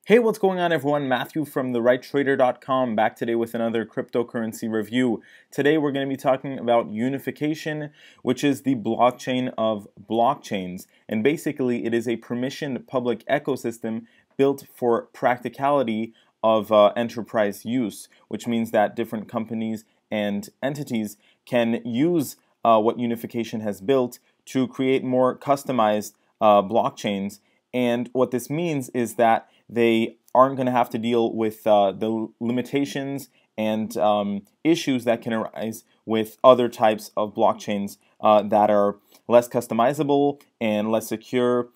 Hey, what's going on everyone? Matthew from therighttrader.com back today with another cryptocurrency review. Today we're going to be talking about Unification, which is the blockchain of blockchains. And basically it is a permissioned public ecosystem built for practicality of enterprise use, which means that different companies and entities can use what Unification has built to create more customized blockchains. And what this means is that they aren't going to have to deal with the limitations and issues that can arise with other types of blockchains that are less customizable and less secure,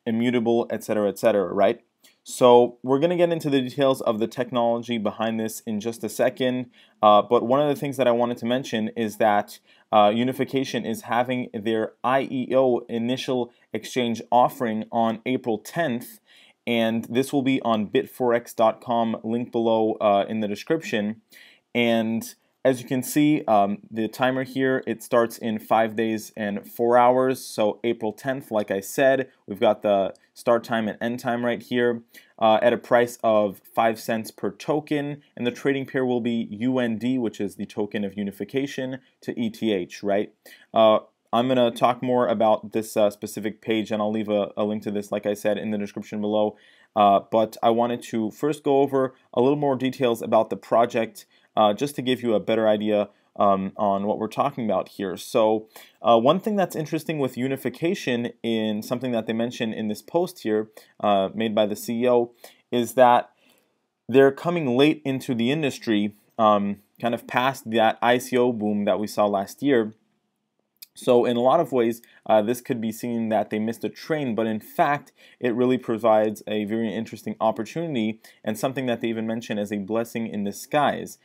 immutable, etc., right? So we're going to get into the details of the technology behind this in just a second, but one of the things that I wanted to mention is that Unification is having their IEO initial exchange offering on April 10th, and this will be on bitforex.com, link below in the description. And as you can see, the timer here, it starts in 5 days and 4 hours. So April 10th, like I said, we've got the start time and end time right here at a price of 5 cents per token. And the trading pair will be UND, which is the token of Unification, to ETH, right? I'm going to talk more about this specific page, and I'll leave a link to this, like I said, in the description below. But I wanted to first go over a little more details about the project, just to give you a better idea on what we're talking about here. So one thing that's interesting with Unification, in something that they mention in this post here made by the CEO, is that they're coming late into the industry, kind of past that ICO boom that we saw last year. So in a lot of ways, this could be seen that they missed a train, but in fact, it really provides a very interesting opportunity and something that they even mention as a blessing in disguise,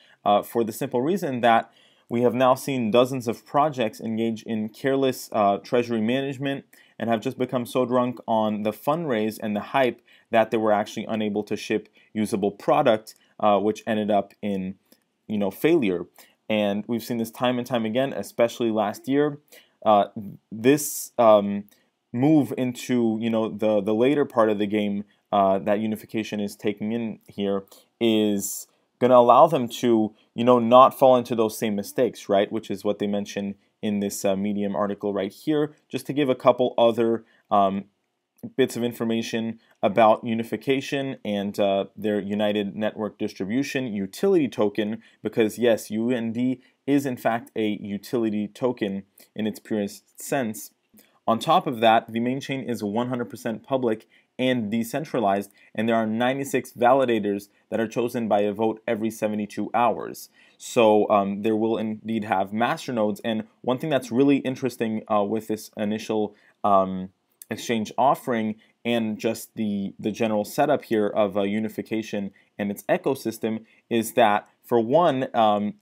for the simple reason that we have now seen dozens of projects engage in careless treasury management and have just become so drunk on the fundraise and the hype that they were actually unable to ship usable product, which ended up in, failure. And we've seen this time and time again, especially last year. This move into the later part of the game that Unification is taking in here is going to allow them to not fall into those same mistakes, right? Which is what they mention in this Medium article right here. Just to give a couple other bits of information about Unification and their United Network Distribution utility token, because yes, UND is in fact a utility token in its purest sense. On top of that, the main chain is 100% public and decentralized, and there are 96 validators that are chosen by a vote every 72 hours. So there will indeed have masternodes, and one thing that's really interesting with this initial exchange offering and just the general setup here of Unification and its ecosystem is that, for one,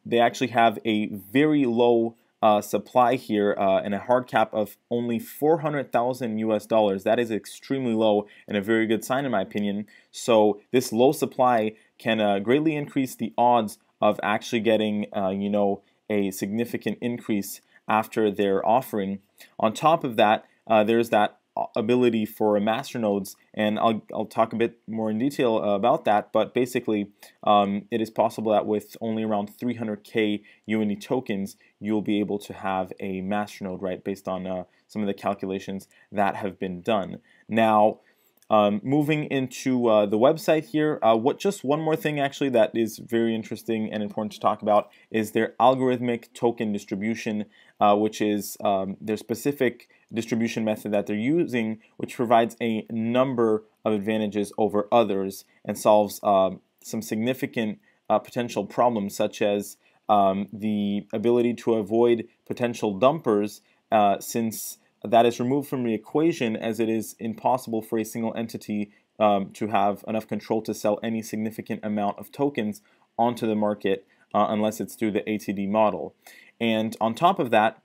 they actually have a very low supply here and a hard cap of only 400,000 US dollars. That is extremely low and a very good sign in my opinion. So this low supply can greatly increase the odds of actually getting a significant increase after their offering. On top of that, there's that ability for masternodes, and I'll talk a bit more in detail about that, but basically it is possible that with only around 300k UND tokens you'll be able to have a masternode, right, based on some of the calculations that have been done. Now moving into the website here, just one more thing actually that is very interesting and important to talk about is their algorithmic token distribution, which is their specific distribution method that they're using, which provides a number of advantages over others and solves some significant potential problems, such as the ability to avoid potential dumpers, since that is removed from the equation, as it is impossible for a single entity to have enough control to sell any significant amount of tokens onto the market unless it's through the ATD model. And on top of that,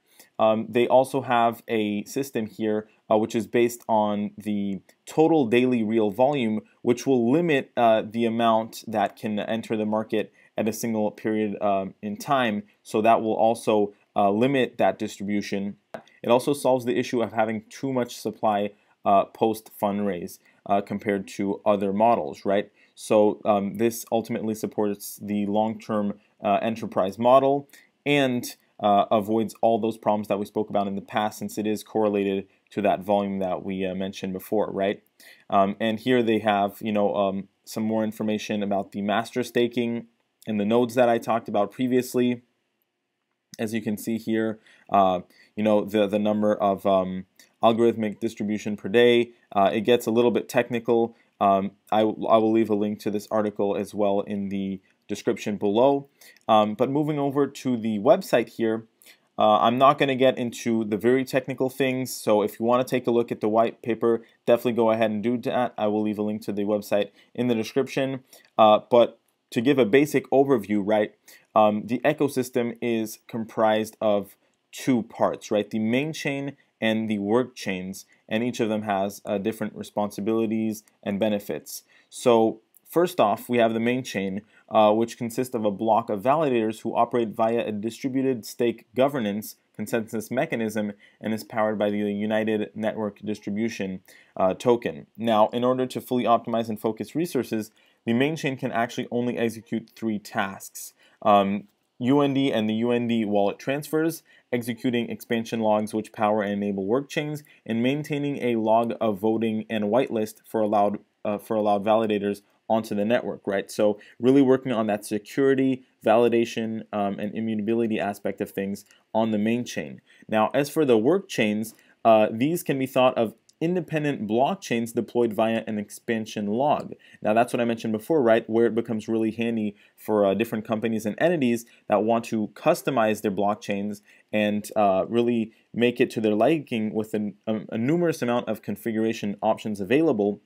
they also have a system here which is based on the total daily real volume, which will limit the amount that can enter the market at a single period in time. So that will also limit that distribution. It also solves the issue of having too much supply post fundraise compared to other models, right? So this ultimately supports the long-term enterprise model and avoids all those problems that we spoke about in the past, since it is correlated to that volume that we mentioned before, right? And here they have, some more information about the master staking and the nodes that I talked about previously. As you can see here, the number of algorithmic distribution per day. It gets a little bit technical. I will leave a link to this article as well in the description below. But moving over to the website here, I'm not going to get into the very technical things, so if you want to take a look at the white paper, definitely go ahead and do that. I will leave a link to the website in the description. But to give a basic overview, right, the ecosystem is comprised of two parts, right? The main chain and the work chains, and each of them has different responsibilities and benefits. So first off, we have the main chain, which consists of a block of validators who operate via a distributed stake governance consensus mechanism and is powered by the United Network Distribution token. Now, in order to fully optimize and focus resources, the main chain can actually only execute 3 tasks. UND and the UND wallet transfers, executing expansion logs which power and enable work chains, and maintaining a log of voting and whitelist for allowed validators onto the network, right? So really working on that security, validation, and immutability aspect of things on the main chain. Now, as for the work chains, these can be thought of independent blockchains deployed via an expansion log. Now that's what I mentioned before, right, where it becomes really handy for different companies and entities that want to customize their blockchains and really make it to their liking with a numerous amount of configuration options available.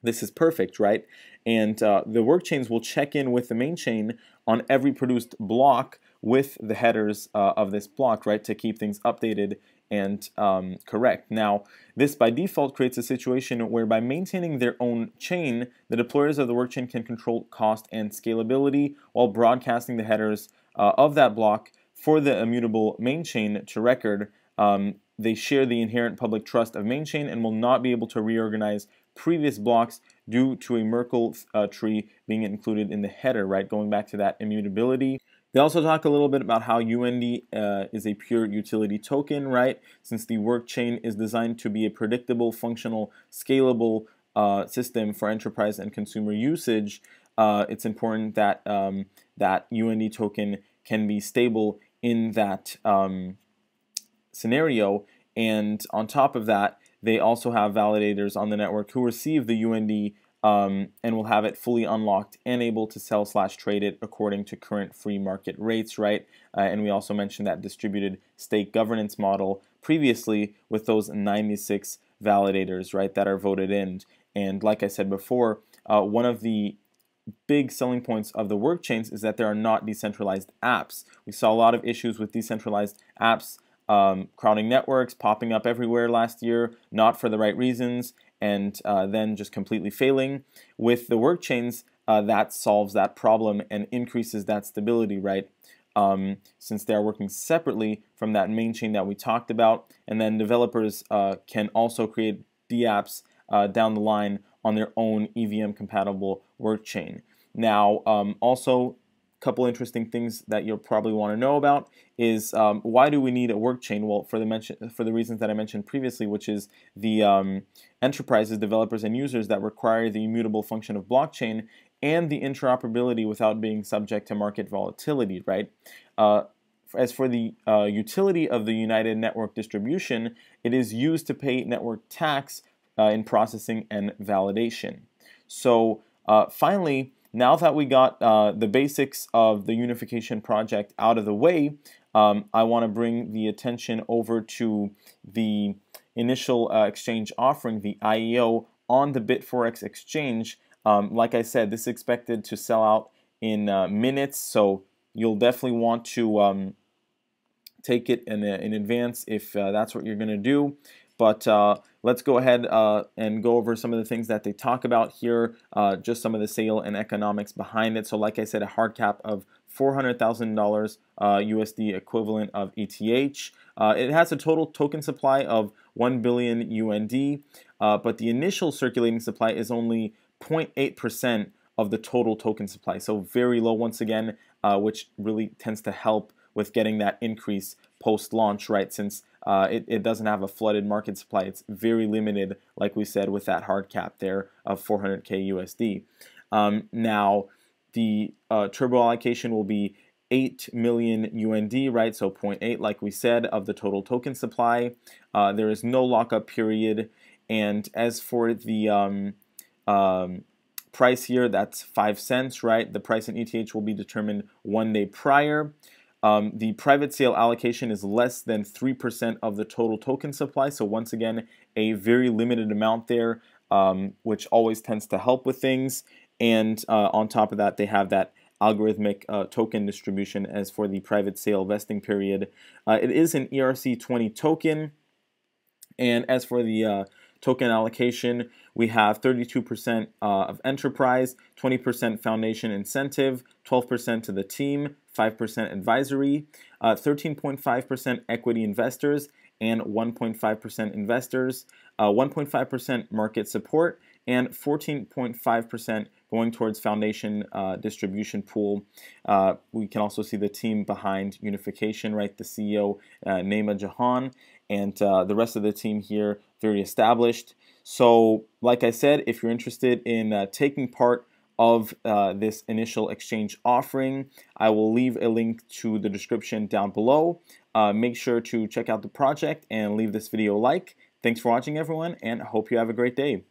This is perfect, right? And the work chains will check in with the main chain on every produced block with the headers of this block, right, to keep things updated and correct. Now, this by default creates a situation where by maintaining their own chain, the deployers of the work chain can control cost and scalability while broadcasting the headers of that block for the immutable main chain to record. They share the inherent public trust of main chain and will not be able to reorganize previous blocks due to a Merkle tree being included in the header, right? Going back to that immutability. They also talk a little bit about how UND is a pure utility token, right? Since the work chain is designed to be a predictable, functional, scalable system for enterprise and consumer usage, it's important that that UND token can be stable in that scenario. And on top of that, they also have validators on the network who receive the UND and will have it fully unlocked and able to sell/trade it according to current free market rates, right? And we also mentioned that distributed stake governance model previously with those 96 validators, right, that are voted in. And like I said before, one of the big selling points of the work chains is that there are not decentralized apps. We saw a lot of issues with decentralized apps crowding networks, popping up everywhere last year, not for the right reasons, and then just completely failing. With the work chains, that solves that problem and increases that stability, right? Since they're working separately from that main chain that we talked about, and then developers can also create dApps down the line on their own EVM-compatible work chain. Now, also, couple interesting things that you'll probably want to know about is why do we need a work chain? Well, for the reasons that I mentioned previously, which is the enterprises, developers, and users that require the immutable function of blockchain and the interoperability without being subject to market volatility, right? As for the utility of the United Network Distribution, it is used to pay network tax in processing and validation. So finally, now that we got the basics of the Unification project out of the way, I want to bring the attention over to the initial exchange offering, the IEO, on the Bit4X exchange. Like I said, this is expected to sell out in minutes, so you'll definitely want to take it in advance if that's what you're going to do. But let's go ahead and go over some of the things that they talk about here, just some of the sale and economics behind it. So like I said, a hard cap of $400,000 USD equivalent of ETH. It has a total token supply of 1 billion UND, but the initial circulating supply is only 0.8% of the total token supply, so very low once again, which really tends to help with getting that increase post-launch, right? Since it doesn't have a flooded market supply, it's very limited, like we said, with that hard cap there of 400K USD. Now, the turbo allocation will be 8 million UND, right? So 0.8, like we said, of the total token supply. There is no lockup period. And as for the price here, that's 5 cents, right? The price in ETH will be determined 1 day prior. The private sale allocation is less than 3% of the total token supply. So once again, a very limited amount there, which always tends to help with things. And on top of that, they have that algorithmic token distribution as for the private sale vesting period. It is an ERC20 token. And as for the token allocation, we have 32% of enterprise, 20% foundation incentive, 12% to the team, 5% advisory, 13.5% equity investors, and 1.5% investors, 1.5% market support, and 14.5% going towards foundation distribution pool. We can also see the team behind Unification, right? The CEO, Naima Jahan, and the rest of the team here, very established. So, like I said, if you're interested in taking part of this initial exchange offering, I will leave a link to the description down below. Make sure to check out the project and leave this video a like. Thanks for watching, everyone, and I hope you have a great day.